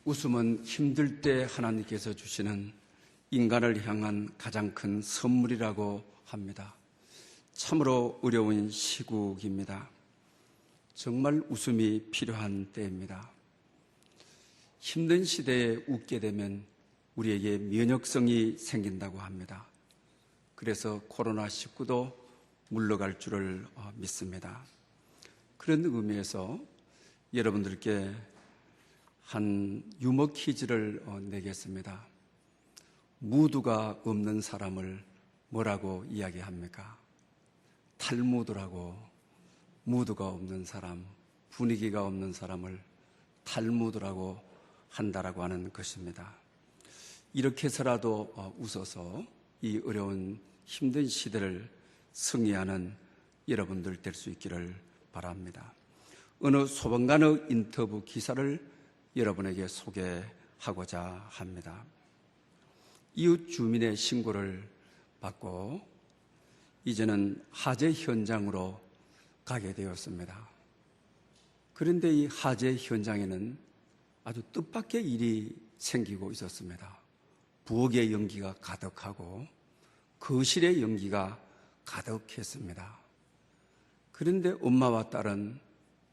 웃음은 힘들 때 하나님께서 주시는 인간을 향한 가장 큰 선물이라고 합니다. 참으로 어려운 시국입니다. 정말 웃음이 필요한 때입니다. 힘든 시대에 웃게 되면 우리에게 면역성이 생긴다고 합니다. 그래서 코로나19도 물러갈 줄을 믿습니다. 그런 의미에서 여러분들께 한 유머 퀴즈를 내겠습니다. 무드가 없는 사람을 뭐라고 이야기합니까? 탈무드라고. 무드가 없는 사람, 분위기가 없는 사람을 탈무드라고 한다라고 하는 것입니다. 이렇게 해서라도 웃어서 이 어려운 힘든 시대를 승리하는 여러분들 될 수 있기를 바랍니다. 어느 소방관의 인터뷰 기사를 여러분에게 소개하고자 합니다. 이웃 주민의 신고를 받고 이제는 화재 현장으로 가게 되었습니다. 그런데 이 화재 현장에는 아주 뜻밖의 일이 생기고 있었습니다. 부엌의 연기가 가득하고 거실의 연기가 가득했습니다. 그런데 엄마와 딸은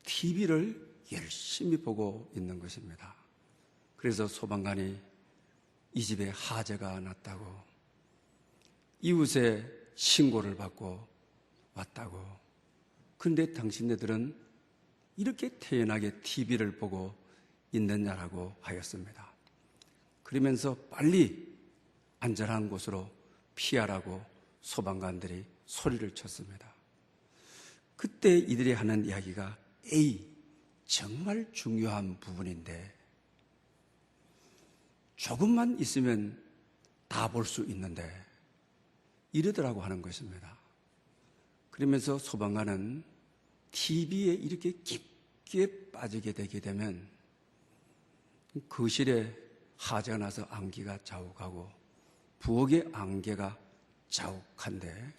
TV를 열심히 보고 있는 것입니다. 그래서 소방관이 이 집에 화재가 났다고, 이웃에 신고를 받고 왔다고. 그런데 당신네들은 이렇게 태연하게 TV를 보고 있느냐라고 하였습니다. 그러면서 빨리 안전한 곳으로 피하라고 소방관들이 소리를 쳤습니다. 그때 이들이 하는 이야기가 정말 중요한 부분인데 조금만 있으면 다 볼 수 있는데 이러더라고 하는 것입니다. 그러면서 소방관은 TV에 이렇게 깊게 빠지게 되게 되면 거실에 화재가 나서 안개가 자욱하고 부엌의 안개가 자욱한데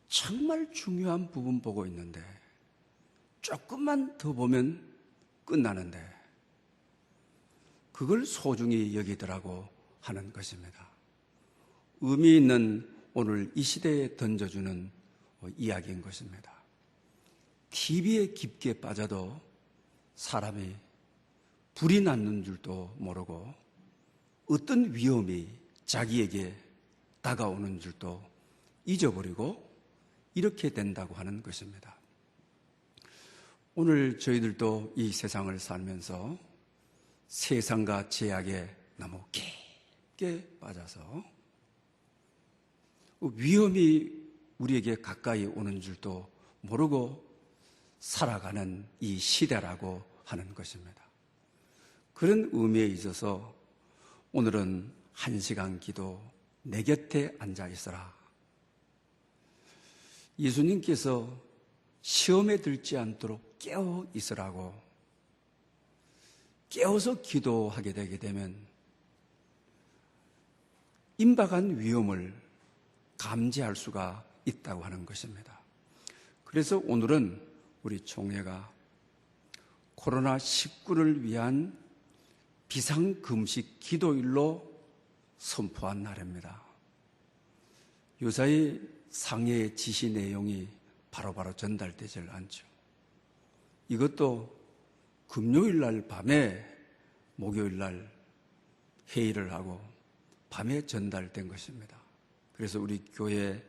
정말 중요한 부분 보고 있는데 조금만 더 보면 끝나는데 그걸 소중히 여기더라고 하는 것입니다. 의미 있는 오늘 이 시대에 던져주는 이야기인 것입니다. TV에 깊게 빠져도 사람이 불이 났는 줄도 모르고 어떤 위험이 자기에게 다가오는 줄도 잊어버리고 이렇게 된다고 하는 것입니다. 오늘 저희들도 이 세상을 살면서 세상과 제약에 너무 깊게 빠져서 위험이 우리에게 가까이 오는 줄도 모르고 살아가는 이 시대라고 하는 것입니다. 그런 의미에 있어서 오늘은 1시간 기도 내 곁에 앉아 있어라. 예수님께서 시험에 들지 않도록 깨어 있으라고, 깨어서 기도하게 되게 되면 임박한 위험을 감지할 수가 있다고 하는 것입니다. 그래서 오늘은 우리 총회가 코로나19를 위한 비상금식 기도일로 선포한 날입니다. 요사이 상해의 지시 내용이 바로바로 전달되질 않죠. 이것도 금요일 날 밤에 목요일 날 회의를 하고 밤에 전달된 것입니다. 그래서 우리 교회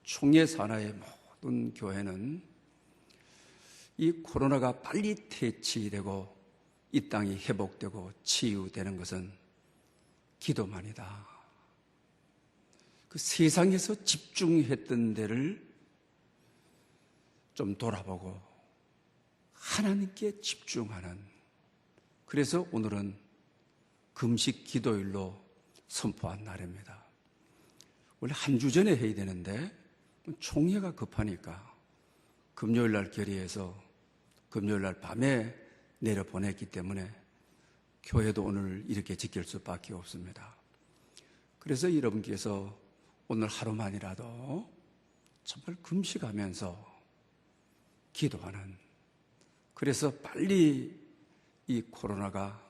총회 산하의 모든 교회는 이 코로나가 빨리 퇴치되고 이 땅이 회복되고 치유되는 것은 기도만이다. 그 세상에서 집중했던 데를 좀 돌아보고 하나님께 집중하는, 그래서 오늘은 금식 기도일로 선포한 날입니다. 원래 한 주 전에 해야 되는데 총회가 급하니까 금요일 날 결의해서 금요일 날 밤에 내려보냈기 때문에 교회도 오늘 이렇게 지킬 수밖에 없습니다. 그래서 여러분께서 오늘 하루만이라도 정말 금식하면서 기도하는, 그래서 빨리 이 코로나가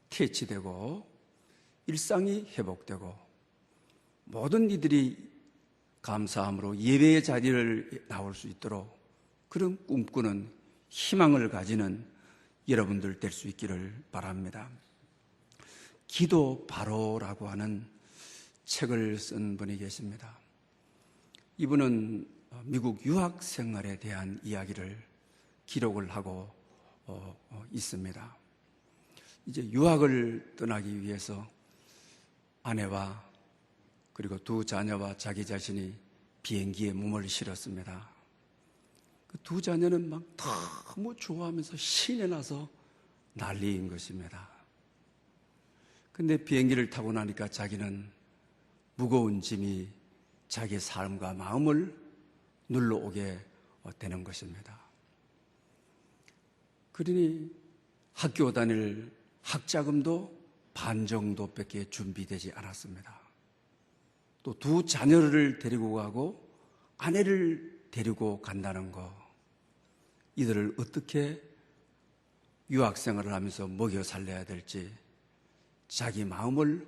퇴치되고 일상이 회복되고 모든 이들이 감사함으로 예배의 자리를 나올 수 있도록 그런 꿈꾸는 희망을 가지는 여러분들 될 수 있기를 바랍니다. 기도 바로라고 하는 책을 쓴 분이 계십니다. 이분은 미국 유학 생활에 대한 이야기를 기록을 하고 있습니다. 이제 유학을 떠나기 위해서 아내와 그리고 두 자녀와 자기 자신이 비행기에 몸을 실었습니다. 그 두 자녀는 막 너무 좋아하면서 신이 나서 난리인 것입니다. 근데 비행기를 타고 나니까 자기는 무거운 짐이 자기 삶과 마음을 눌러오게 되는 것입니다. 그러니 학교 다닐 학자금도 반 정도밖에 준비되지 않았습니다. 또 두 자녀를 데리고 가고 아내를 데리고 간다는 거, 이들을 어떻게 유학생활을 하면서 먹여 살려야 될지 자기 마음을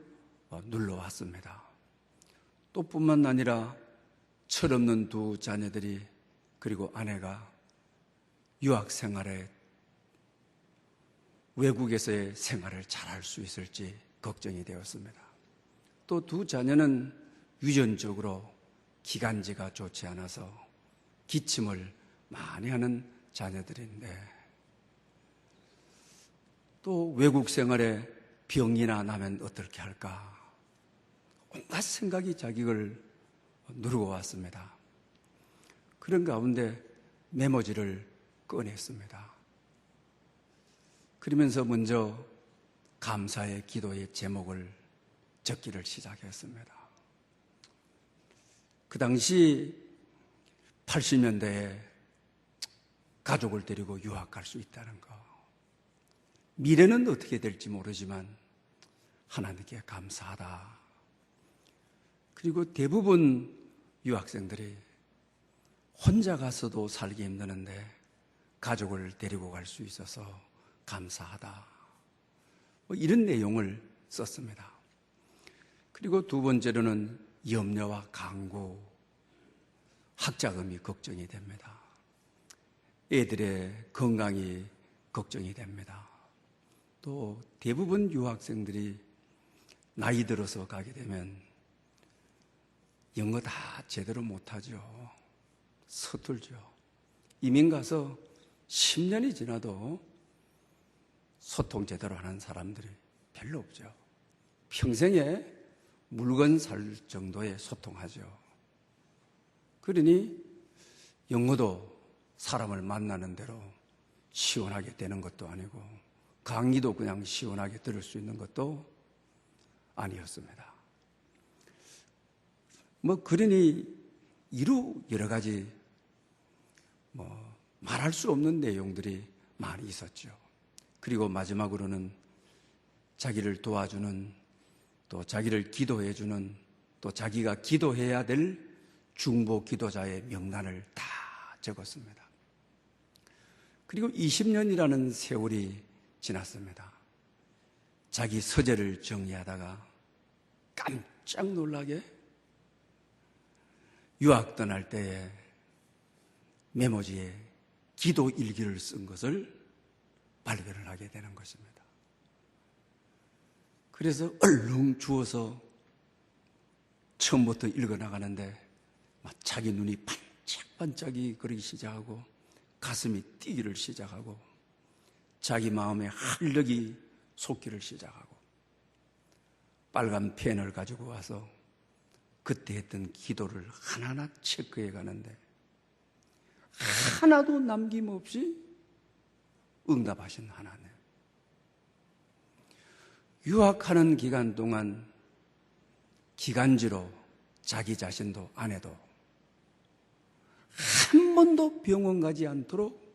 눌러왔습니다. 또 뿐만 아니라 철없는 두 자녀들이 그리고 아내가 유학생활에 외국에서의 생활을 잘할 수 있을지 걱정이 되었습니다. 또 두 자녀는 유전적으로 기관지가 좋지 않아서 기침을 많이 하는 자녀들인데 또 외국 생활에 병이나 나면 어떻게 할까? 온갖 생각이 자기를 누르고 왔습니다. 그런 가운데 메모지를 꺼냈습니다. 그러면서 먼저 감사의 기도의 제목을 적기를 시작했습니다. 그 당시 80년대에 가족을 데리고 유학할 수 있다는 거, 미래는 어떻게 될지 모르지만 하나님께 감사하다. 그리고 대부분 유학생들이 혼자 가서도 살기 힘드는데 가족을 데리고 갈 수 있어서 감사하다. 이런 내용을 썼습니다. 그리고 두 번째로는 염려와 강구, 학자금이 걱정이 됩니다. 애들의 건강이 걱정이 됩니다. 또 대부분 유학생들이 나이 들어서 가게 되면 영어 다 제대로 못하죠. 서툴죠. 이민 가서 10년이 지나도 소통 제대로 하는 사람들이 별로 없죠. 평생에 물건 살 정도의 소통하죠. 그러니 영어도 사람을 만나는 대로 시원하게 되는 것도 아니고 강의도 그냥 시원하게 들을 수 있는 것도 아니었습니다. 그러니 이루 여러 가지 말할 수 없는 내용들이 많이 있었죠. 그리고 마지막으로는 자기를 도와주는, 또 자기를 기도해주는, 또 자기가 기도해야 될 중보 기도자의 명단을 다 적었습니다. 그리고 20년이라는 세월이 지났습니다. 자기 서재를 정리하다가 깜짝 놀라게 유학 떠날 때에 메모지에 기도 일기를 쓴 것을 발견을 하게 되는 것입니다. 그래서 얼른 주워서 처음부터 읽어나가는데 자기 눈이 반짝반짝이 그러기 시작하고 가슴이 뛰기를 시작하고 자기 마음에 활력이 솟기를 시작하고 빨간 펜을 가지고 와서 그때 했던 기도를 하나하나 체크해 가는데 하나도 남김없이 응답하신 하나님. 유학하는 기간 동안 기간지로 자기 자신도 아내도 한 번도 병원 가지 않도록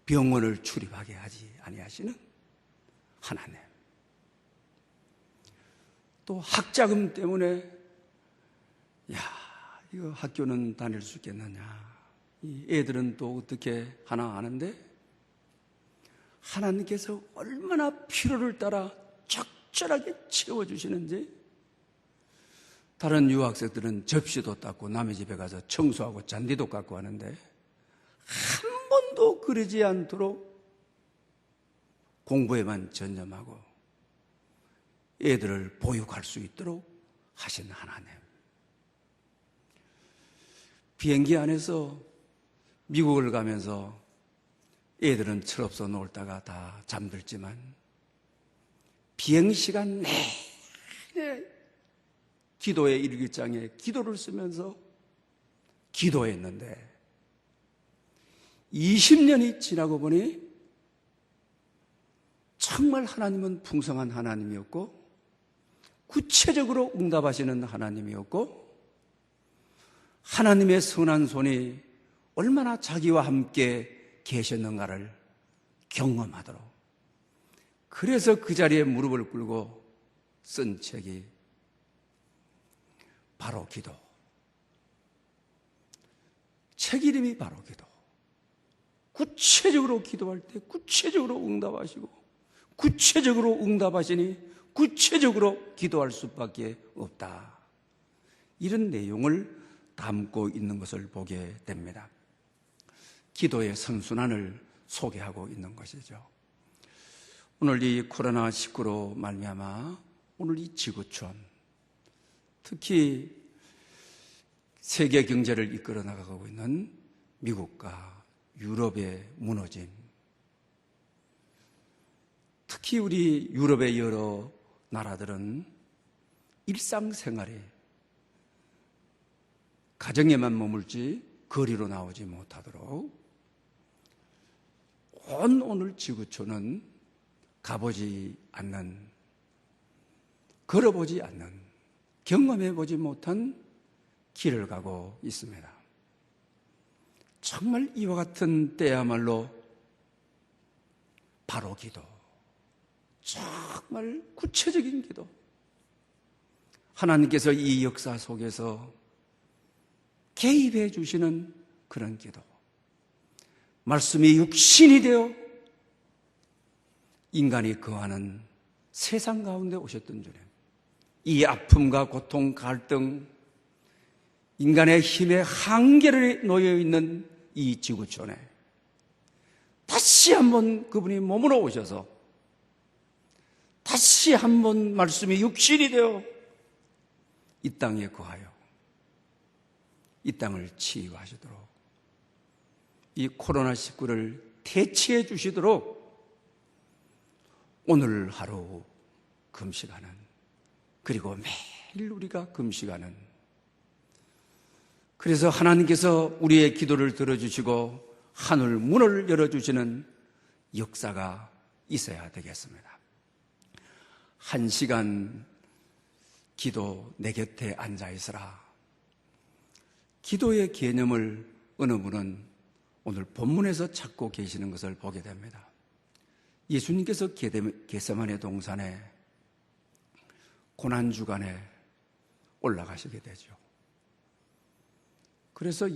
병원을 출입하게 하지 아니하시는 하나님. 또 학자금 때문에 이거 학교는 다닐 수 있겠느냐, 이 애들은 또 어떻게 하나 아는데 하나님께서 얼마나 필요를 따라 적절하게 채워주시는지. 다른 유학생들은 접시도 닦고 남의 집에 가서 청소하고 잔디도 깎고 하는데 한 번도 그러지 않도록 공부에만 전념하고 애들을 보육할 수 있도록 하신 하나님. 비행기 안에서 미국을 가면서 애들은 철없어 놀다가 다 잠들지만 비행시간 내내 기도의 일기장에 기도를 쓰면서 기도했는데 20년이 지나고 보니 정말 하나님은 풍성한 하나님이었고 구체적으로 응답하시는 하나님이었고 하나님의 선한 손이 얼마나 자기와 함께 계셨는가를 경험하도록, 그래서 그 자리에 무릎을 꿇고 쓴 책이 바로 기도. 책 이름이 바로 기도. 구체적으로 기도할 때 구체적으로 응답하시고, 구체적으로 응답하시니 구체적으로 기도할 수밖에 없다. 이런 내용을 담고 있는 것을 보게 됩니다. 기도의 선순환을 소개하고 있는 것이죠. 오늘 이 코로나19로 말미암아 오늘 이 지구촌, 특히 세계 경제를 이끌어 나가고 있는 미국과 유럽의 무너짐, 특히 우리 유럽의 여러 나라들은 일상생활에 가정에만 머물지 거리로 나오지 못하도록 온 오늘 지구촌은 가보지 않는, 걸어보지 않는, 경험해보지 못한 길을 가고 있습니다. 정말 이와 같은 때야말로 바로 기도, 정말 구체적인 기도, 하나님께서 이 역사 속에서 개입해 주시는 그런 기도, 말씀이 육신이 되어 인간이 거하는 세상 가운데 오셨던 주님, 이 아픔과 고통, 갈등, 인간의 힘의 한계를 놓여있는 이 지구촌에 다시 한번 그분이 몸으로 오셔서 다시 한번 말씀이 육신이 되어 이 땅에 거하여 이 땅을 치유하시도록, 이 코로나19를 대체해 주시도록 오늘 하루 금식하는, 그리고 매일 우리가 금식하는, 그래서 하나님께서 우리의 기도를 들어주시고 하늘 문을 열어주시는 역사가 있어야 되겠습니다. 1시간 기도 내 곁에 앉아있으라. 기도의 개념을 어느 분은 오늘 본문에서 찾고 계시는 것을 보게 됩니다. 예수님께서 겟세마네 동산에 고난주간에 올라가시게 되죠. 그래서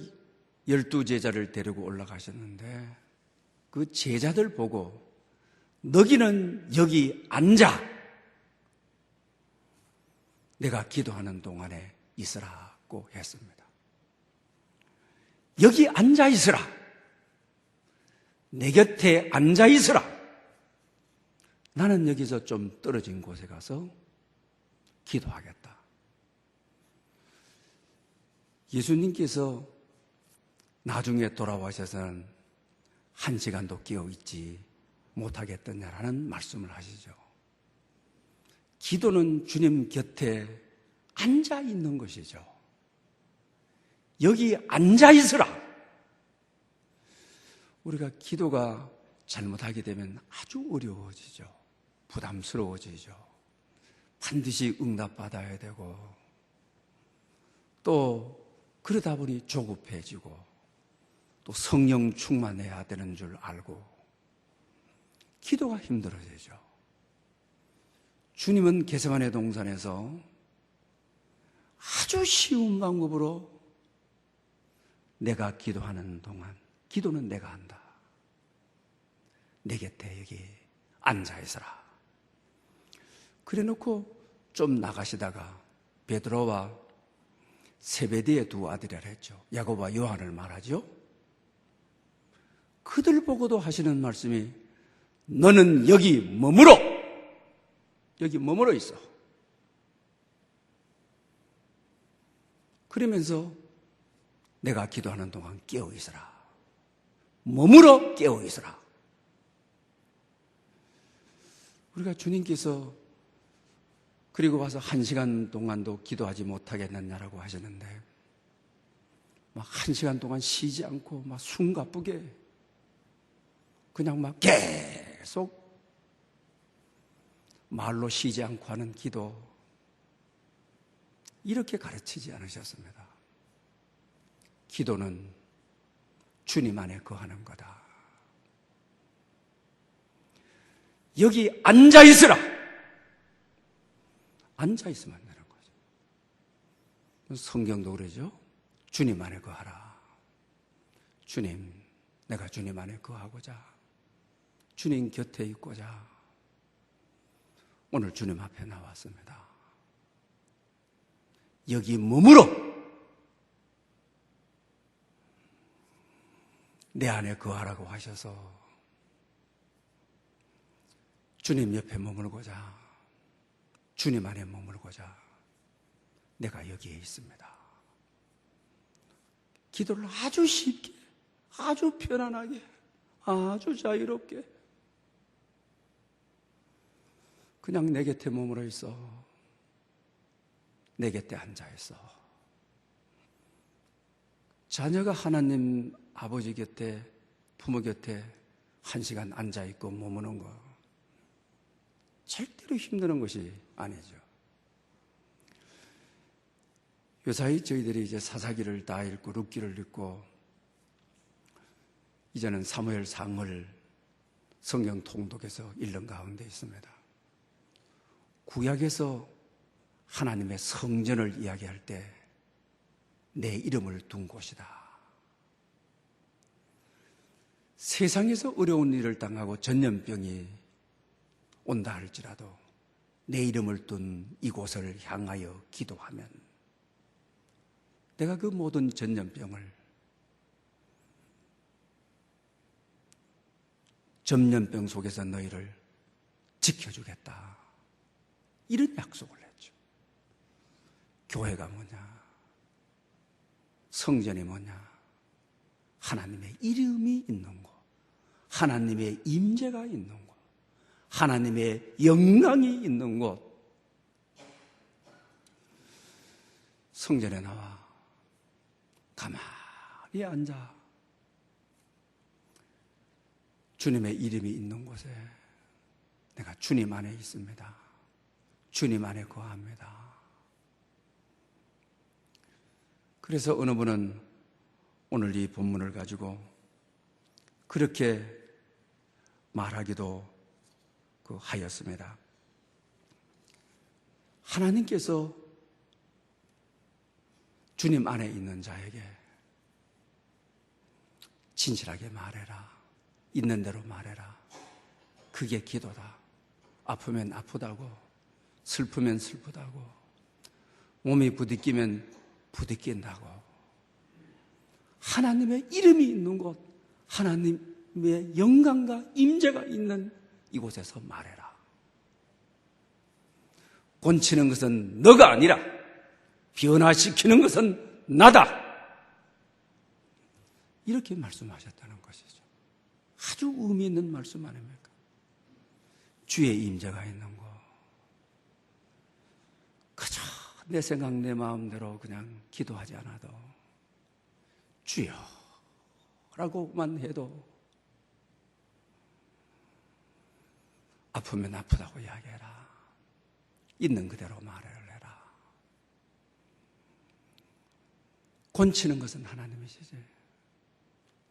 12제자를 데리고 올라가셨는데 그 제자들 보고 너희는 여기 앉아, 내가 기도하는 동안에 있으라고 했습니다. 여기 앉아 있으라, 내 곁에 앉아 있으라. 나는 여기서 좀 떨어진 곳에 가서 기도하겠다. 예수님께서 나중에 돌아와셔서는 1시간도 깨어있지 못하겠느냐라는 말씀을 하시죠. 기도는 주님 곁에 앉아 있는 것이죠. 여기 앉아 있으라. 우리가 기도가 잘못하게 되면 아주 어려워지죠. 부담스러워지죠. 반드시 응답받아야 되고, 또 그러다 보니 조급해지고, 또 성령 충만해야 되는 줄 알고 기도가 힘들어지죠. 주님은 겟세마네 동산에서 아주 쉬운 방법으로 내가 기도하는 동안 기도는 내가 한다, 내 곁에 여기 앉아 있어라. 그래 놓고 좀 나가시다가 베드로와 세베대의 두 아들이라 했죠. 야고보와 요한을 말하죠. 그들 보고도 하시는 말씀이 너는 여기 머물어 있어. 그러면서 내가 기도하는 동안 깨어 있어라. 머물어 깨어 있어라. 우리가 주님께서 그리고 와서 1시간 동안도 기도하지 못하겠느냐라고 하셨는데 막 1시간 동안 쉬지 않고 막 숨가쁘게 그냥 막 계속 말로 쉬지 않고 하는 기도, 이렇게 가르치지 않으셨습니다. 기도는 주님 안에 거하는 거다. 여기 앉아 있으라. 앉아 있으면 되는 거죠. 성경도 그러죠. 주님 안에 거하라. 주님, 내가 주님 안에 거하고자, 주님 곁에 있고자 오늘 주님 앞에 나왔습니다. 여기 머물어 내 안에 거하라고 하셔서 주님 옆에 머물고자, 주님 안에 머물고자 내가 여기에 있습니다. 기도를 아주 쉽게, 아주 편안하게, 아주 자유롭게 그냥 내 곁에 머물러 있어. 내 곁에 앉아 있어. 자녀가 하나님 아버지 곁에, 부모 곁에 1시간 앉아 있고 머무는 거 절대로 힘드는 것이 아니죠. 요사이 저희들이 이제 사사기를 다 읽고 룻기를 읽고 이제는 사무엘상을 성경 통독해서 읽는 가운데 있습니다. 구약에서 하나님의 성전을 이야기할 때 내 이름을 둔 곳이다. 세상에서 어려운 일을 당하고 전염병이 온다 할지라도 내 이름을 둔 이곳을 향하여 기도하면 내가 그 모든 전염병을, 전염병 속에서 너희를 지켜주겠다. 이런 약속을 했죠. 교회가 뭐냐? 성전이 뭐냐? 하나님의 이름이 있는 곳, 하나님의 임재가 있는 곳, 하나님의 영광이 있는 곳. 성전에 나와 가만히 앉아 주님의 이름이 있는 곳에 내가 주님 안에 있습니다. 주님 안에 거합니다. 그래서 어느 분은 오늘 이 본문을 가지고 그렇게 말하기도 하였습니다. 하나님께서 주님 안에 있는 자에게 진실하게 말해라. 있는 대로 말해라. 그게 기도다. 아프면 아프다고, 슬프면 슬프다고, 몸이 부딪히면 부딪힌다고. 하나님의 이름이 있는 곳, 하나님의 영광과 임재가 있는 이곳에서 말해라. 고치는 것은 너가 아니라 변화시키는 것은 나다. 이렇게 말씀하셨다는 것이죠. 아주 의미 있는 말씀 아닙니까? 주의 임재가 있는 곳. 그저 내 생각 내 마음대로 그냥 기도하지 않아도 주여 라고만 해도 아프면 아프다고 이야기해라. 있는 그대로 말을 해라. 고치는 것은 하나님이시지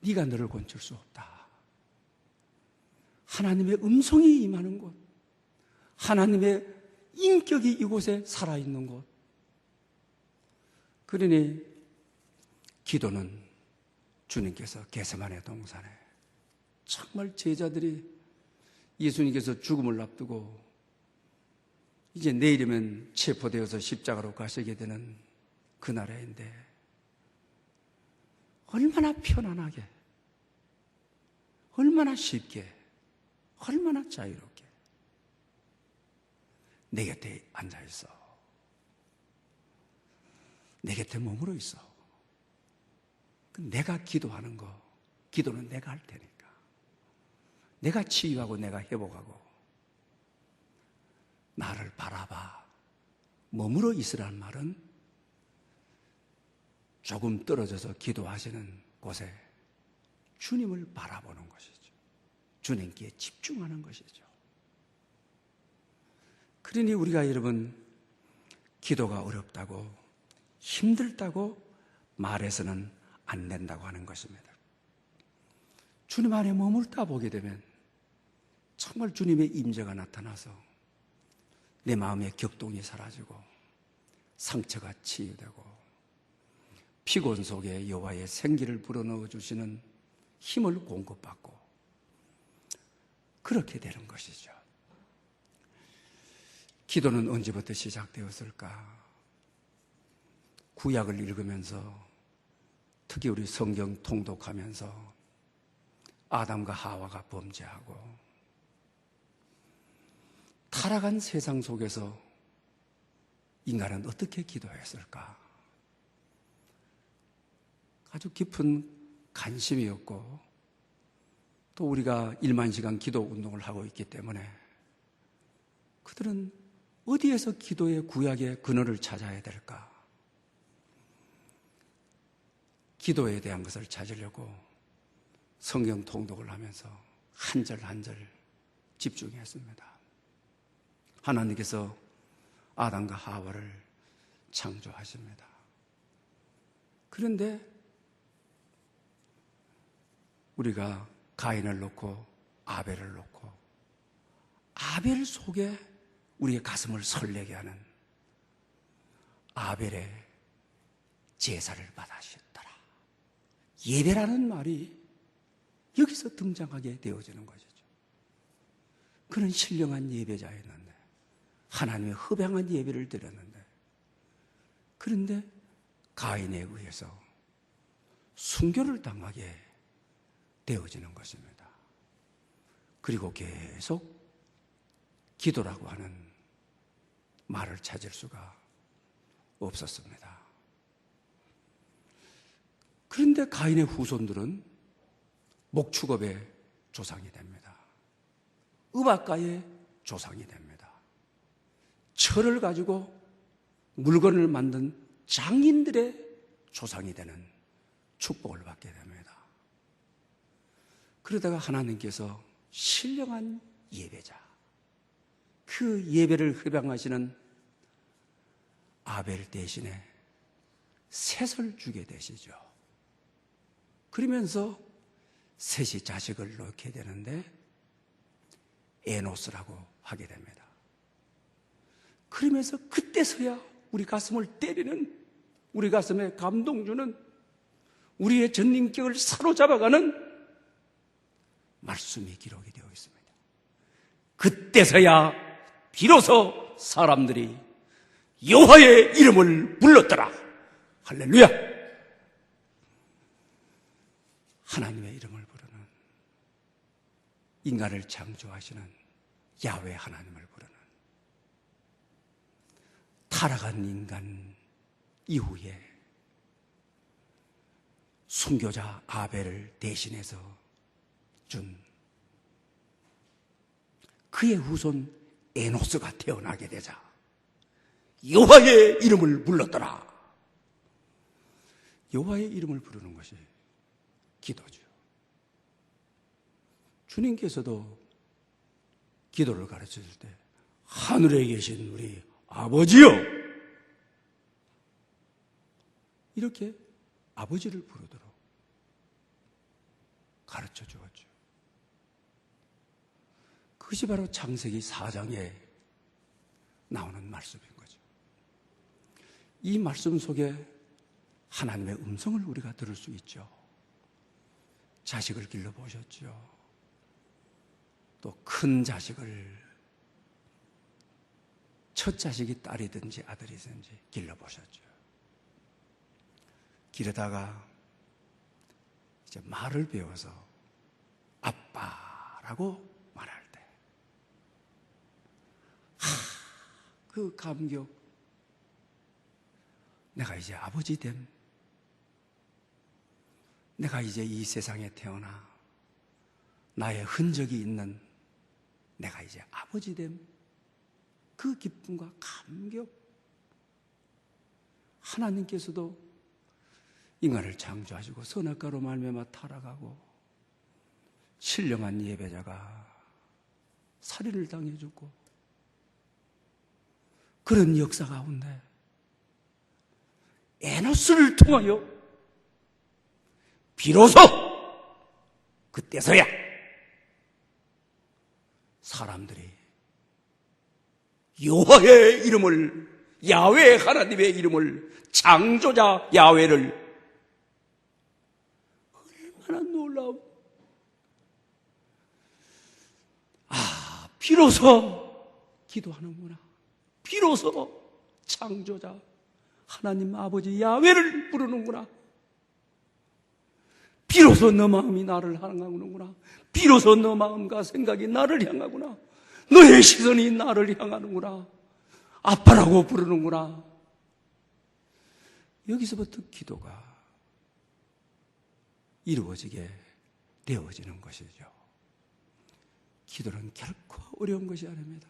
네가 너를 고칠 수 없다. 하나님의 음성이 임하는 곳, 하나님의 인격이 이곳에 살아있는 곳. 그러니 기도는 주님께서 겟세마네 동산에 정말 제자들이 예수님께서 죽음을 앞두고 이제 내일이면 체포되어서 십자가로 가시게 되는 그 나라인데 얼마나 편안하게, 얼마나 쉽게, 얼마나 자유롭게 내 곁에 앉아있어. 내 곁에 머물러 있어. 내가 기도하는 거, 기도는 내가 할 테니까. 내가 치유하고 내가 회복하고 나를 바라봐. 머물러 있으라는 말은 조금 떨어져서 기도하시는 곳에 주님을 바라보는 것이죠. 주님께 집중하는 것이죠. 그러니 우리가 여러분 기도가 어렵다고 힘들다고 말해서는 안 된다고 하는 것입니다. 주님 안에 머물다 보게 되면 정말 주님의 임재가 나타나서 내 마음의 격동이 사라지고 상처가 치유되고 피곤 속에 여호와의 생기를 불어넣어 주시는 힘을 공급받고 그렇게 되는 것이죠. 기도는 언제부터 시작되었을까? 구약을 읽으면서 특히 우리 성경 통독하면서 아담과 하와가 범죄하고 타락한 세상 속에서 인간은 어떻게 기도했을까? 아주 깊은 관심이었고 또 우리가 1만 시간 기도 운동을 하고 있기 때문에 그들은 어디에서 기도의 구약의 근원을 찾아야 될까? 기도에 대한 것을 찾으려고 성경 통독을 하면서 한 절 한 절 집중했습니다. 하나님께서 아담과 하와를 창조하십니다. 그런데 우리가 가인을 놓고 아벨을 놓고 아벨 속에 우리의 가슴을 설레게 하는 아벨의 제사를 받으셨더라. 예배라는 말이 여기서 등장하게 되어지는 것이죠. 그는 신령한 예배자였는데 하나님의 흡양한 예배를 드렸는데 그런데 가인에 의해서 순교를 당하게 되어지는 것입니다. 그리고 계속 기도라고 하는 말을 찾을 수가 없었습니다. 그런데 가인의 후손들은 목축업의 조상이 됩니다. 음악가의 조상이 됩니다. 철을 가지고 물건을 만든 장인들의 조상이 되는 축복을 받게 됩니다. 그러다가 하나님께서 신령한 예배자, 그 예배를 흡양하시는 아벨 대신에 셋을 주게 되시죠. 그러면서 셋이 자식을 낳게 되는데 에노스라고 하게 됩니다. 그러면서 그때서야 우리 가슴을 때리는, 우리 가슴에 감동 주는, 우리의 전인격을 사로잡아가는 말씀이 기록이 되어 있습니다. 그때서야 비로소 사람들이 여호와의 이름을 불렀더라. 할렐루야! 하나님의 이름을 부르는, 인간을 창조하시는 야훼 하나님을 부르는, 타락한 인간 이후에 순교자 아벨을 대신해서 준 그의 후손 에노스가 태어나게 되자 여호와의 이름을 불렀더라. 여호와의 이름을 부르는 것이 기도죠. 주님께서도 기도를 가르치실 때 하늘에 계신 우리 아버지요, 이렇게 아버지를 부르도록 가르쳐 주었죠. 그것이 바로 창세기 4장에 나오는 말씀인 거죠. 이 말씀 속에 하나님의 음성을 우리가 들을 수 있죠. 자식을 길러보셨죠. 또 큰 자식을, 첫 자식이 딸이든지 아들이든지 길러보셨죠. 기르다가 이제 말을 배워서 아빠라고 말할 때, 그 감격, 내가 이제 아버지 됨, 내가 이제 이 세상에 태어나 나의 흔적이 있는 내가 이제 아버지 됨, 그 기쁨과 감격. 하나님께서도 인간을 창조하시고 선악과로 말미암아 타락하고 신령한 예배자가 살인을 당해 죽고, 그런 역사 가운데 에노스를 통하여 비로소 그때서야 사람들이 여호와의 이름을, 야훼 하나님의 이름을, 창조자 야훼를 얼마나 놀라운, 비로소 기도하는구나, 비로소 창조자 하나님 아버지 야훼를 부르는구나, 비로소 너 마음이 나를 향하는구나, 비로소 너 마음과 생각이 나를 향하구나, 너의 시선이 나를 향하는구나, 아빠라고 부르는구나. 여기서부터 기도가 이루어지게 되어지는 것이죠. 기도는 결코 어려운 것이 아닙니다.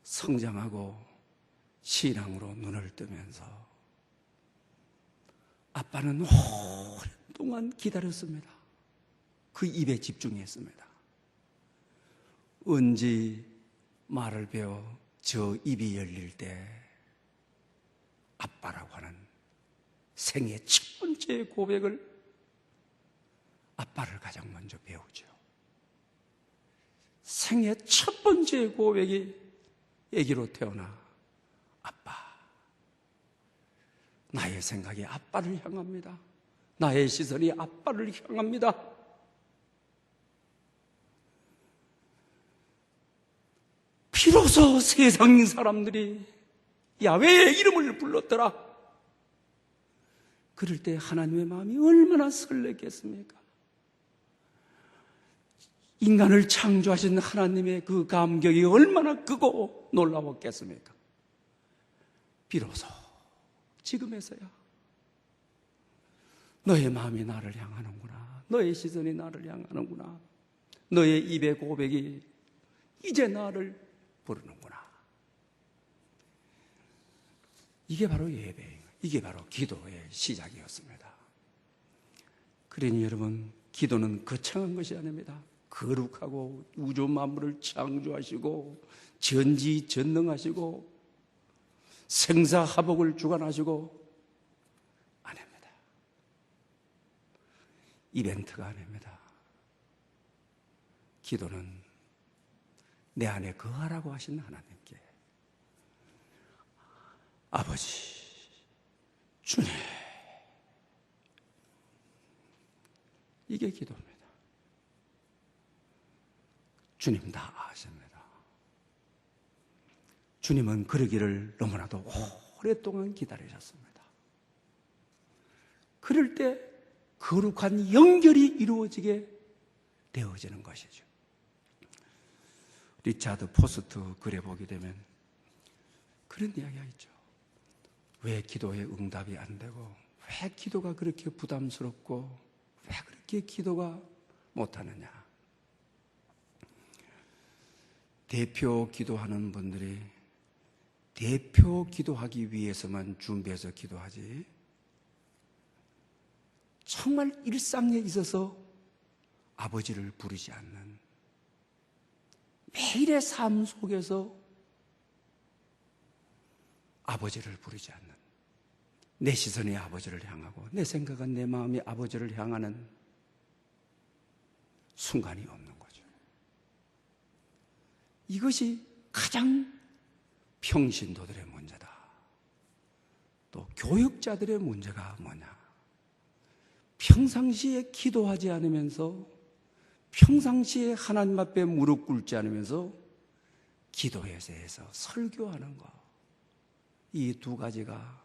성장하고 신앙으로 눈을 뜨면서 아빠는 오랫동안 기다렸습니다. 그 입에 집중했습니다. 언제 말을 배워 저 입이 열릴 때 아빠라고 하는 생애 첫 번째 고백을, 아빠를 가장 먼저 배우죠. 생애 첫 번째 고백이 아기로 태어나 아빠. 나의 생각이 아빠를 향합니다. 나의 시선이 아빠를 향합니다. 비로소 세상 사람들이 야훼의 이름을 불렀더라. 그럴 때 하나님의 마음이 얼마나 설레겠습니까? 인간을 창조하신 하나님의 그 감격이 얼마나 크고 놀라웠겠습니까? 비로소 지금에서야 너의 마음이 나를 향하는구나, 너의 시선이 나를 향하는구나, 너의 입의 고백이 이제 나를 부르는구나. 이게 바로 예배, 이게 바로 기도의 시작이었습니다. 그러니 여러분, 기도는 거창한 것이 아닙니다. 거룩하고 우주 만물을 창조하시고 전지전능하시고 생사화복을 주관하시고 아닙니다. 이벤트가 아닙니다. 기도는 내 안에 거하라고 하신 하나님께, 아버지, 주님, 이게 기도입니다. 주님 다 아십니다. 주님은 그러기를 너무나도 오랫동안 기다리셨습니다. 그럴 때 거룩한 연결이 이루어지게 되어지는 것이죠. 리차드 포스트 글에 보게 되면 그런 이야기가 있죠. 왜 기도의 응답이 안 되고, 왜 기도가 그렇게 부담스럽고, 왜 그렇게 기도가 못하느냐. 대표 기도하는 분들이 대표 기도하기 위해서만 준비해서 기도하지, 정말 일상에 있어서 아버지를 부르지 않는, 매일의 삶 속에서 아버지를 부르지 않는, 내 시선이 아버지를 향하고 내 생각은, 내 마음이 아버지를 향하는 순간이 없는 거죠. 이것이 가장 평신도들의 문제다. 또 교육자들의 문제가 뭐냐? 평상시에 기도하지 않으면서 평상시에 하나님 앞에 무릎 꿇지 않으면서 기도에 대해서 설교하는 것, 이 두 가지가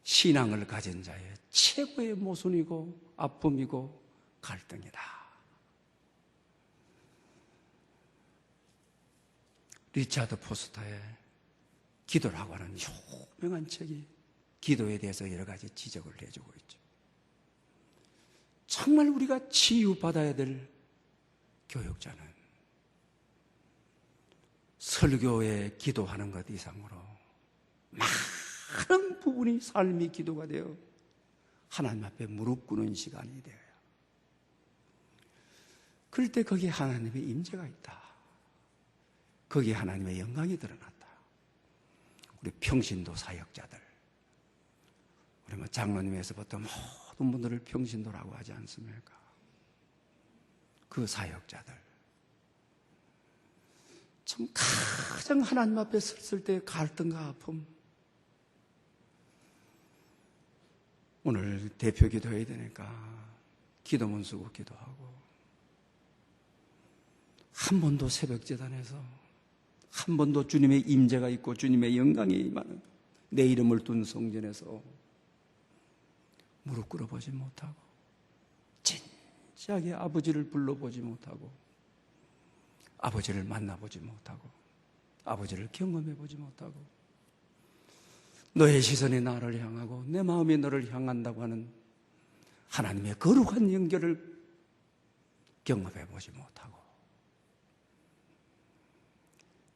신앙을 가진 자의 최고의 모순이고 아픔이고 갈등이다. 리차드 포스터의 기도라고 하는 유명한 책이 기도에 대해서 여러 가지 지적을 해주고 있죠. 정말 우리가 치유받아야 될 교육자는 설교에 기도하는 것 이상으로 많은 부분이 삶이 기도가 되어 하나님 앞에 무릎 꿇는 시간이 되어요. 그럴 때 거기에 하나님의 임재가 있다. 거기에 하나님의 영광이 드러났다. 우리 평신도 사역자들, 우리 뭐 장로님에서부터 모든 분들을 평신도라고 하지 않습니까? 그 사역자들 참 가장 하나님 앞에 섰을 때 갈등과 아픔, 오늘 대표 기도해야 되니까 기도문 쓰고 기도하고, 한 번도 새벽제단에서 한 번도 주님의 임재가 있고 주님의 영광이 임하는 내 이름을 둔 성전에서 무릎 꿇어보지 못하고, 진지하게 아버지를 불러보지 못하고, 아버지를 만나보지 못하고, 아버지를 경험해보지 못하고, 너의 시선이 나를 향하고 내 마음이 너를 향한다고 하는 하나님의 거룩한 연결을 경험해보지 못하고,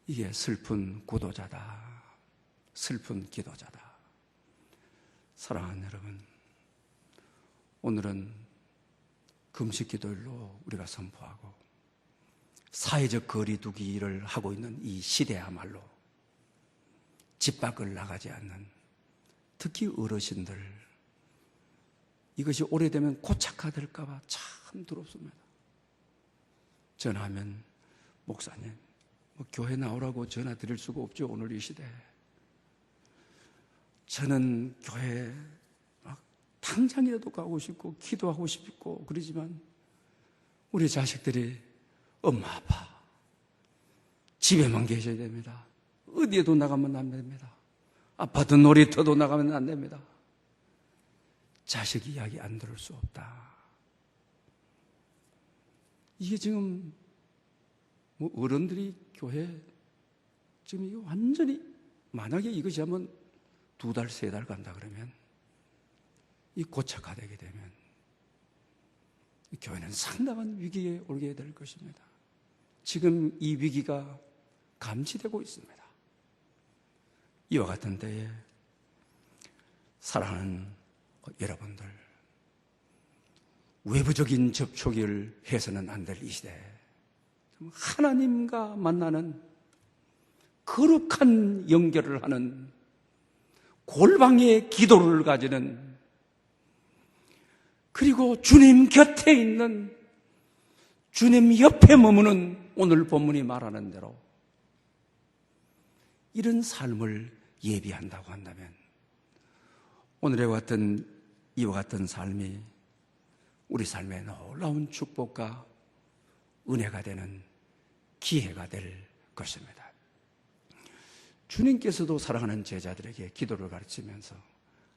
이게 슬픈 구도자다, 슬픈 기도자다. 사랑하는 여러분, 오늘은 금식 기도일로 우리가 선포하고 사회적 거리두기를 하고 있는 이 시대야말로 집 밖을 나가지 않는, 특히 어르신들, 이것이 오래되면 고착화될까 봐 참 두렵습니다. 전화하면 목사님 교회 나오라고 전화 드릴 수가 없죠. 오늘 이 시대에 저는 교회 당장이라도 가고 싶고 기도하고 싶고 그러지만 우리 자식들이 엄마 아빠 집에만 계셔야 됩니다. 어디에도 나가면 안 됩니다. 아파트 놀이터도 나가면 안 됩니다. 자식 이야기 안 들을 수 없다. 이게 지금 뭐 어른들이 교회 지금 이거 완전히, 만약에 이것이 한번 2달, 3달 간다 그러면, 이 고착화되게 되면 이 교회는 상당한 위기에 오르게 될 것입니다. 지금 이 위기가 감지되고 있습니다. 이와 같은 때에 사랑하는 여러분들, 외부적인 접촉을 해서는 안 될 이 시대에 하나님과 만나는 거룩한 연결을 하는 골방의 기도를 가지는, 그리고 주님 곁에 있는, 주님 옆에 머무는, 오늘 본문이 말하는 대로 이런 삶을 예비한다고 한다면 이와 같은 삶이 우리 삶의 놀라운 축복과 은혜가 되는 기회가 될 것입니다. 주님께서도 사랑하는 제자들에게 기도를 가르치면서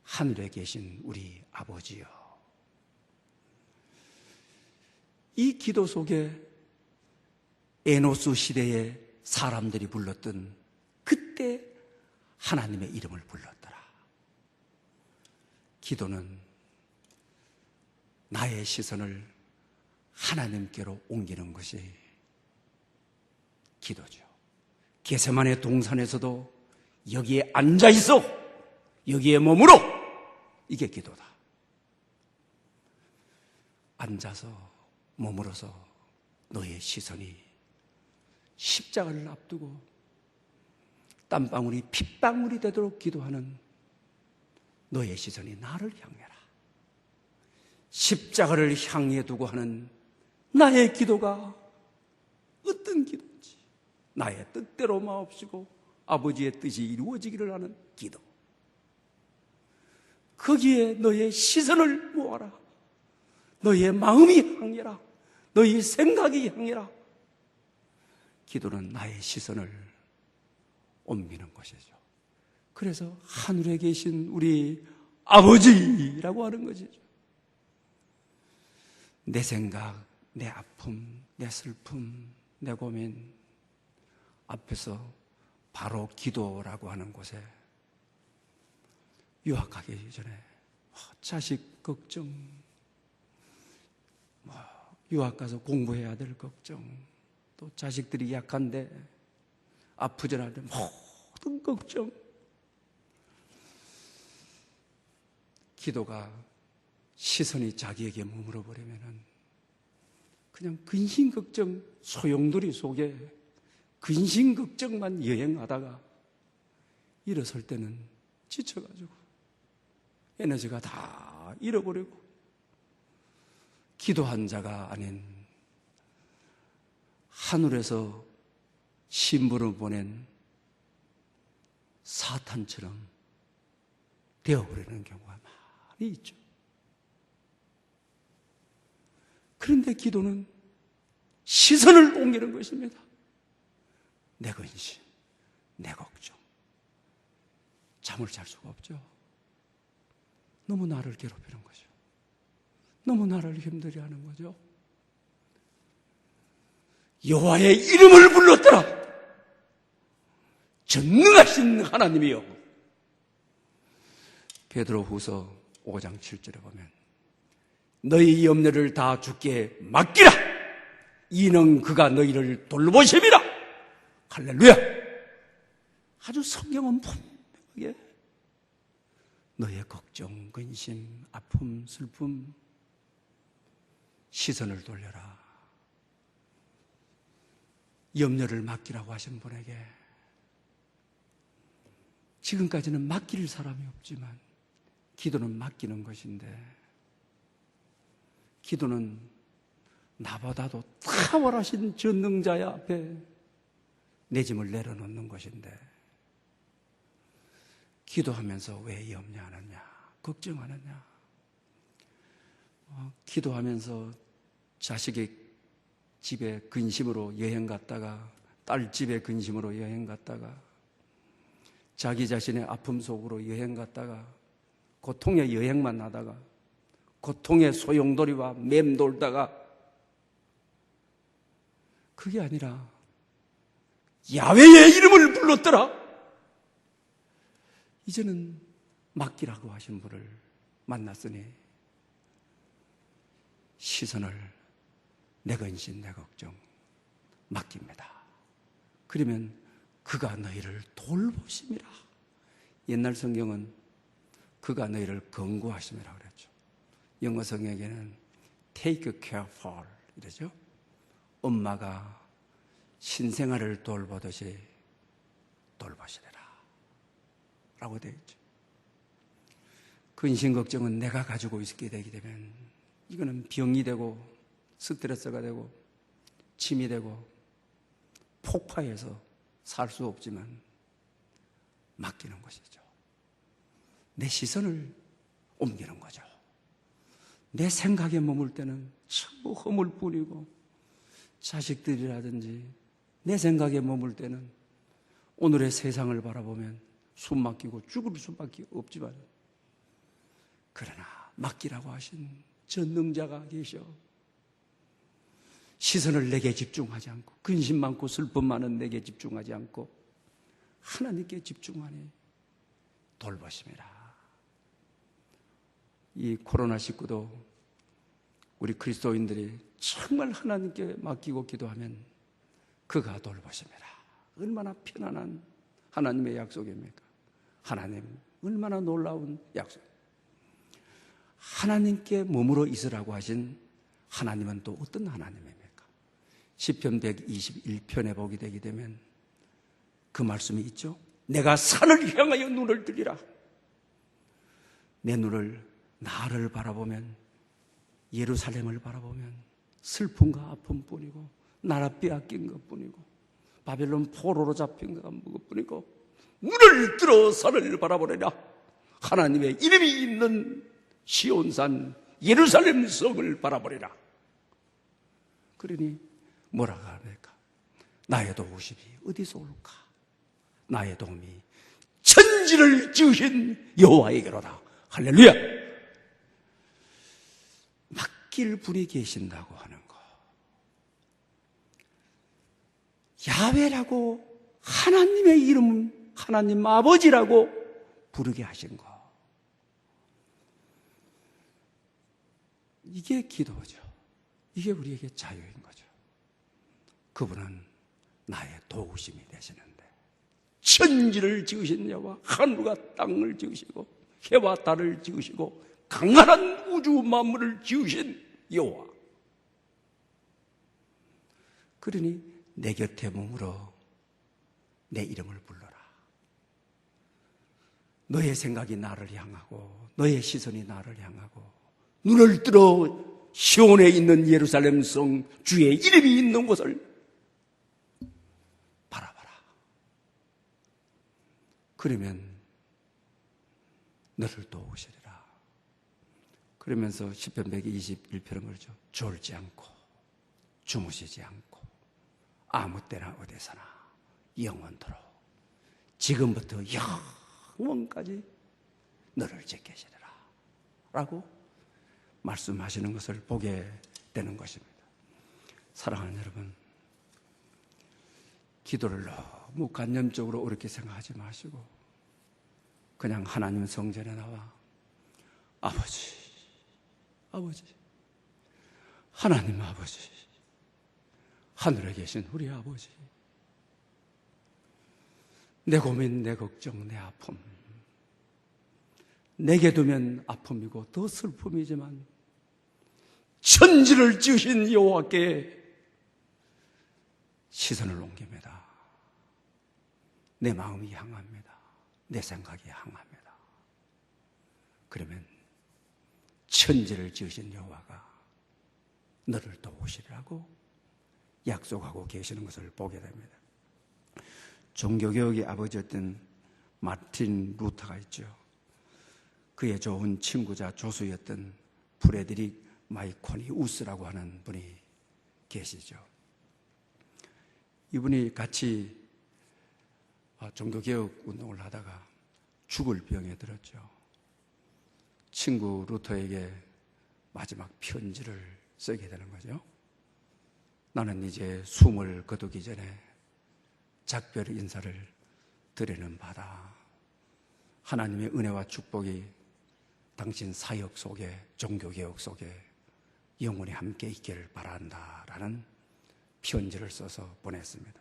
하늘에 계신 우리 아버지여, 이 기도 속에 에노스 시대의 사람들이 불렀던 그때 하나님의 이름을 불렀더라. 기도는 나의 시선을 하나님께로 옮기는 것이 기도죠. 겟세마네 동산에서도 여기에 앉아있어, 여기에 머물어, 이게 기도다. 앉아서 머물어서 너의 시선이 십자가를 앞두고 땀방울이 핏방울이 되도록 기도하는 너의 시선이 나를 향해라. 십자가를 향해 두고 하는 나의 기도가 어떤 기도인지, 나의 뜻대로 마옵시고 아버지의 뜻이 이루어지기를 하는 기도, 거기에 너의 시선을 모아라. 너의 마음이 향해라. 너희 생각이 향해라. 기도는 나의 시선을 옮기는 것이죠. 그래서 하늘에 계신 우리 아버지라고 하는 것이죠. 내 생각, 내 아픔, 내 슬픔, 내 고민 앞에서 바로 기도라고 하는 곳에 유학하기 전에 자식 걱정, 유학 가서 공부해야 될 걱정, 또 자식들이 약한데 아프잖아도 모든 걱정. 기도가 시선이 자기에게 머물러 버리면은 그냥 근심 걱정 소용돌이 속에 근심 걱정만 여행하다가 일어설 때는 지쳐가지고 에너지가 다 잃어버리고 기도한 자가 아닌 하늘에서 신부를 보낸 사탄처럼 되어버리는 경우가 많이 있죠. 그런데 기도는 시선을 옮기는 것입니다. 내 근심, 내 걱정. 잠을 잘 수가 없죠. 너무 나를 괴롭히는 거죠. 너무 나를 힘들게 하는 거죠. 여호와의 이름을 불렀더라. 전능하신 하나님이여. 베드로후서 5장 7절에 보면 너희 염려를 다 주께 맡기라. 이는 그가 너희를 돌보심이라. 할렐루야. 아주 성경은 분명하게 너의 걱정, 근심, 아픔, 슬픔 시선을 돌려라. 염려를 맡기라고 하신 분에게 지금까지는 맡길 사람이 없지만 기도는 맡기는 것인데 기도는 나보다도 탁월하신 전능자의 앞에 내 짐을 내려놓는 것인데 기도하면서 왜 염려하느냐, 걱정하느냐. 기도하면서 자식의 집에 근심으로 여행 갔다가 딸 집에 근심으로 여행 갔다가 자기 자신의 아픔 속으로 여행 갔다가 고통의 여행만 하다가 고통의 소용돌이와 맴돌다가 그게 아니라 야훼의 이름을 불렀더라. 이제는 맡기라고 하신 분을 만났으니 시선을 내 근심, 내 걱정 맡깁니다. 그러면 그가 너희를 돌보심이라. 옛날 성경은 그가 너희를 권고하심이라 그랬죠. 영어 성경에는 take care for 이러죠. 엄마가 신생아를 돌보듯이 돌보시리라 라고 되어 있죠. 근심 걱정은 내가 가지고 있게 되게 되면 이거는 병이 되고 스트레스가 되고 침이 되고 폭파해서 살 수 없지만 맡기는 것이죠. 내 시선을 옮기는 거죠. 내 생각에 머물 때는 전부 허물뿐이고 자식들이라든지 내 생각에 머물 때는 오늘의 세상을 바라보면 숨 막히고 죽을 수밖에 없지만 그러나 맡기라고 하신 전능자가 계셔 시선을 내게 집중하지 않고 근심 많고 슬픔 많은 내게 집중하지 않고 하나님께 집중하니 돌보심이라. 이 코로나19도 우리 그리스도인들이 정말 하나님께 맡기고 기도하면 그가 돌보심이라. 얼마나 편안한 하나님의 약속입니까? 하나님 얼마나 놀라운 약속. 하나님께 머물러 있으라고 하신 하나님은 또 어떤 하나님입니까? 시편 121편에 보게 되게 되면 그 말씀이 있죠. 내가 산을 향하여 눈을 들이라. 내 눈을 나를 바라보면 예루살렘을 바라보면 슬픔과 아픔뿐이고 나라 빼앗긴 것뿐이고 바벨론 포로로 잡힌 것뿐이고 눈을 들어 산을 바라보리라. 하나님의 이름이 있는 시온산 예루살렘 성을 바라보리라. 그러니 뭐라고 합니까? 나의 도우심이 어디서 올까? 나의 도움이 천지를 지으신 여호와에게로다. 할렐루야! 맡길 분이 계신다고 하는 거. 야훼라고 하나님의 이름, 하나님 아버지라고 부르게 하신 거. 이게 기도죠. 이게 우리에게 자유인 거죠. 그분은 나의 도우심이 되시는데, 천지를 지으신 여호와, 하늘과 땅을 지으시고 해와 달을 지으시고 강한한 우주 만물을 지으신 여호와, 그러니 내 곁에 머물어 내 이름을 불러라. 너의 생각이 나를 향하고 너의 시선이 나를 향하고 눈을 들어 시온에 있는 예루살렘 성 주의 이름이 있는 곳을 바라봐라. 그러면 너를 도우시리라. 그러면서 시편 121편을 그러죠. 졸지 않고 주무시지 않고 아무 때나 어디서나 영원토록 지금부터 영원까지 너를 지키시리라 라고 말씀하시는 것을 보게 되는 것입니다. 사랑하는 여러분, 기도를 너무 관념적으로 어렵게 생각하지 마시고 그냥 하나님 성전에 나와 아버지, 아버지, 하나님 아버지, 하늘에 계신 우리 아버지, 내 고민, 내 걱정, 내 아픔, 내게 두면 아픔이고 더 슬픔이지만 천지를 지으신 여호와께 시선을 옮깁니다. 내 마음이 향합니다. 내 생각이 향합니다. 그러면 천지를 지으신 여호와가 너를 도우시리라고 약속하고 계시는 것을 보게 됩니다. 종교개혁의 아버지였던 마틴 루터가 있죠. 그의 좋은 친구자 조수였던 프레드릭 마이코니우스라고 하는 분이 계시죠. 이분이 같이 종교개혁 운동을 하다가 죽을 병에 들었죠. 친구 루터에게 마지막 편지를 쓰게 되는 거죠. 나는 이제 숨을 거두기 전에 작별 인사를 드리는 바다. 하나님의 은혜와 축복이 당신 사역 속에, 종교개혁 속에 영원히 함께 있기를 바란다라는 편지를 써서 보냈습니다.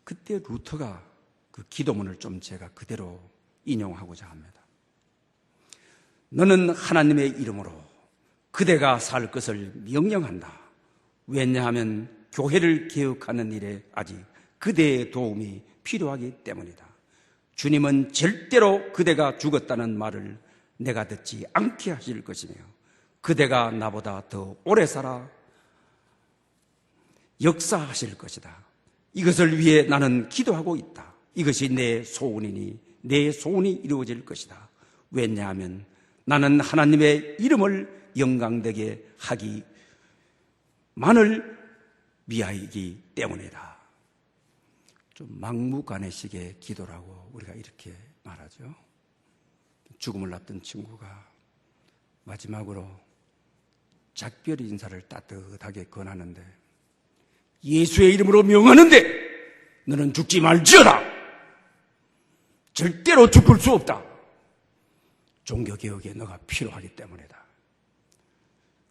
그때 루터가 그 기도문을 좀 제가 그대로 인용하고자 합니다. 너는 하나님의 이름으로 그대가 살 것을 명령한다. 왜냐하면 교회를 개혁하는 일에 아직 그대의 도움이 필요하기 때문이다. 주님은 절대로 그대가 죽었다는 말을 내가 듣지 않게 하실 것이며 그대가 나보다 더 오래 살아 역사하실 것이다. 이것을 위해 나는 기도하고 있다. 이것이 내 소원이니 내 소원이 이루어질 것이다. 왜냐하면 나는 하나님의 이름을 영광되게 하기만을 위하이기 때문이다. 좀 막무가내식의 기도라고 우리가 이렇게 말하죠. 죽음을 앞둔 친구가 마지막으로 작별 인사를 따뜻하게 권하는데 예수의 이름으로 명하는데 너는 죽지 말지어다. 절대로 죽을 수 없다. 종교개혁에 너가 필요하기 때문이다.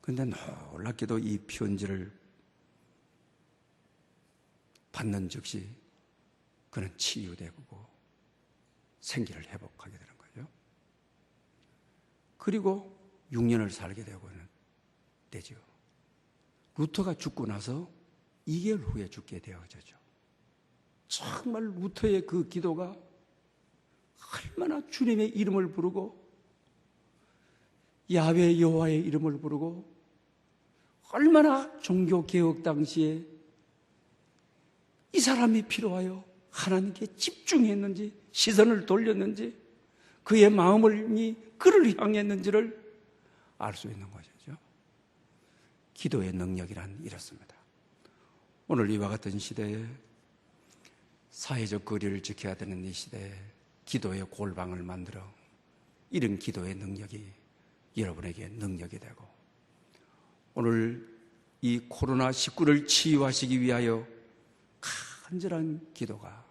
그런데 놀랍게도 이 편지를 받는 즉시 그는 치유되고 생기를 회복하게 되는 거죠. 그리고 6년을 살게 되죠. 루터가 죽고 나서 2개월 후에 죽게 되어졌죠. 정말 루터의 그 기도가 얼마나 주님의 이름을 부르고 야훼 여호와의 이름을 부르고 얼마나 종교개혁 당시에 이 사람이 필요하여 하나님께 집중했는지 시선을 돌렸는지 그의 마음이 그를 향했는지를 알 수 있는 것이죠. 기도의 능력이란 이렇습니다. 오늘 이와 같은 시대에 사회적 거리를 지켜야 되는 이 시대에 기도의 골방을 만들어 이런 기도의 능력이 여러분에게 능력이 되고, 오늘 이 코로나19를 치유하시기 위하여 간절한 기도가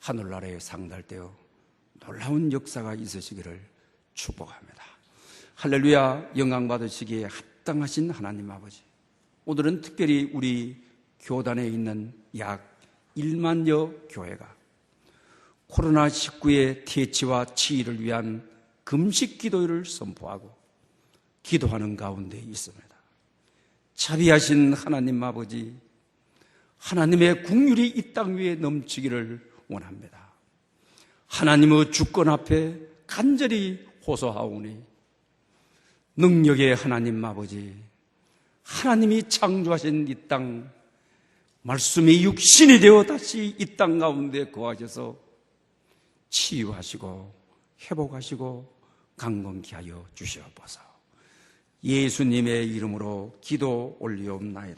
하늘나라에 상달되어 놀라운 역사가 있으시기를 축복합니다. 할렐루야. 영광 받으시기에 합당하신 하나님 아버지, 오늘은 특별히 우리 교단에 있는 약 1만여 교회가 코로나19의 퇴치와 치유를 위한 금식 기도를 선포하고 기도하는 가운데 있습니다. 자비하신 하나님 아버지, 하나님의 긍휼이 이 땅 위에 넘치기를 원합니다. 하나님의 주권 앞에 간절히 호소하오니 능력의 하나님 아버지, 하나님이 창조하신 이 땅, 말씀이 육신이 되어 다시 이 땅 가운데 거하셔서 치유하시고 회복하시고 강건케 하여 주시옵소서. 예수님의 이름으로 기도 올리옵나이다.